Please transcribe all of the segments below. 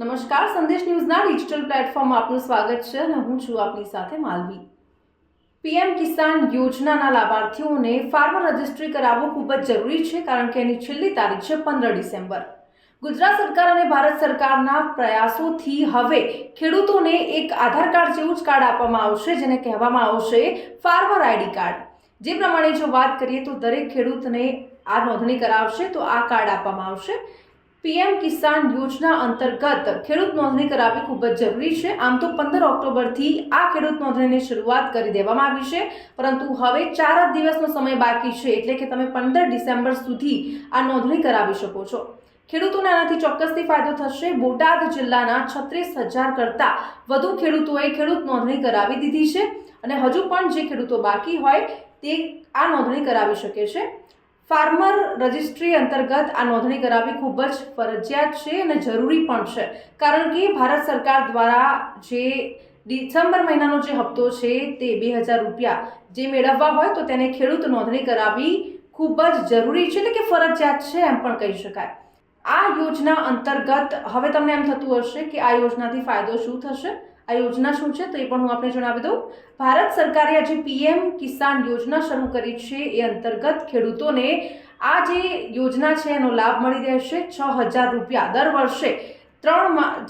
નમસ્કાર, સંદેશ ન્યૂઝના ડિજિટલ પ્લેટફોર્મમાં આપનું સ્વાગત છે અને હું છું આપની સાથે માલવી। પીએમ કિસાન યોજનાના લાભાર્થીઓને ફાર્મર રજિસ્ટ્રી કરાવવું ખૂબ જ જરૂરી છે, કારણ કે એની છેલ્લી તારીખ છે 15 ડિસેમ્બર। ગુજરાત સરકાર અને ભારત સરકારના પ્રયાસોથી હવે ખેડૂતોને એક આધાર કાર્ડ જેવું જ કાર્ડ આપવામાં આવશે, જેને કહેવામાં આવશે ફાર્મર આઈડી કાર્ડ। જે પ્રમાણે જો વાત કરીએ તો દરેક ખેડૂતને આ નોંધણી કરાવશે તો આ કાર્ડ આપવામાં આવશે। પીએમ કિસાન યોજના અંતર્ગત ખેડૂત નોંધણી કરાવવી ખૂબ જ જરૂરી છે। આમ તો 15 ઓક્ટોબરથી આ ખેડૂત નોંધણીની શરૂઆત કરી દેવામાં આવી છે, પરંતુ હવે 4 જ દિવસનો સમય બાકી છે, એટલે કે તમે 15 ડિસેમ્બર સુધી આ નોંધણી કરાવી શકો છો। ખેડૂતોને આનાથી ચોક્કસથી ફાયદો થશે। બોટાદ જિલ્લાના 36,000 કરતાં વધુ ખેડૂતોએ ખેડૂત નોંધણી કરાવી દીધી છે અને હજુ પણ જે ખેડૂતો બાકી હોય તે આ નોંધણી કરાવી શકે છે। ફાર્મર રજિસ્ટ્રી અંતર્ગત આ નોંધણી કરાવવી ખૂબ જ ફરજિયાત છે અને જરૂરી પણ છે, કારણ કે ભારત સરકાર દ્વારા જે ડિસેમ્બર મહિનાનો જે હપ્તો છે તે 2,000 રૂપિયા જે મેળવવા હોય તો તેને ખેડૂત નોંધણી કરાવવી ખૂબ જ જરૂરી છે, એટલે કે ફરજિયાત છે એમ પણ કહી શકાય। આ યોજના અંતર્ગત હવે તમને એમ થતું હશે કે આ યોજનાથી ફાયદો શું થશે, આ યોજના શું છે, તો એ પણ હું આપને જણાવી દઉં। ભારત સરકારે આજે પીએમ કિસાન યોજના શરૂ કરી છે, એ અંતર્ગત ખેડૂતોને આ જે યોજના છે એનો લાભ મળી રહેશે। 6,000 રૂપિયા દર વર્ષે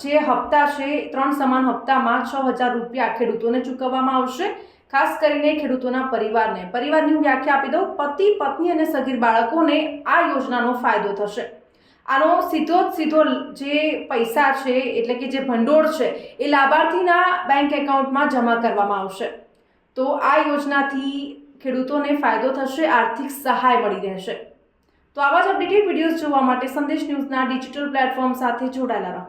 જે હપ્તા છે 3 સમાન હપ્તામાં 6,000 રૂપિયા ખેડૂતોને ચૂકવવામાં આવશે। ખાસ કરીને ખેડૂતોના પરિવારની હું વ્યાખ્યા આપી દઉં। પતિ, પત્ની અને સગીર બાળકોને આ યોજનાનો ફાયદો થશે। આનો સીધો જે પૈસા છે, એટલે કે જે ભંડોળ છે, એ લાભાર્થીના બેંક એકાઉન્ટમાં જમા કરવામાં આવશે। તો આ યોજનાથી ખેડૂતોને ફાયદો થશે, આર્થિક સહાય મળી રહેશે। તો આવા જ અપડેટેડ વિડીયોઝ જોવા માટે સંદેશ ન્યૂઝના ડિજિટલ પ્લેટફોર્મ સાથે જોડાયેલા રહો।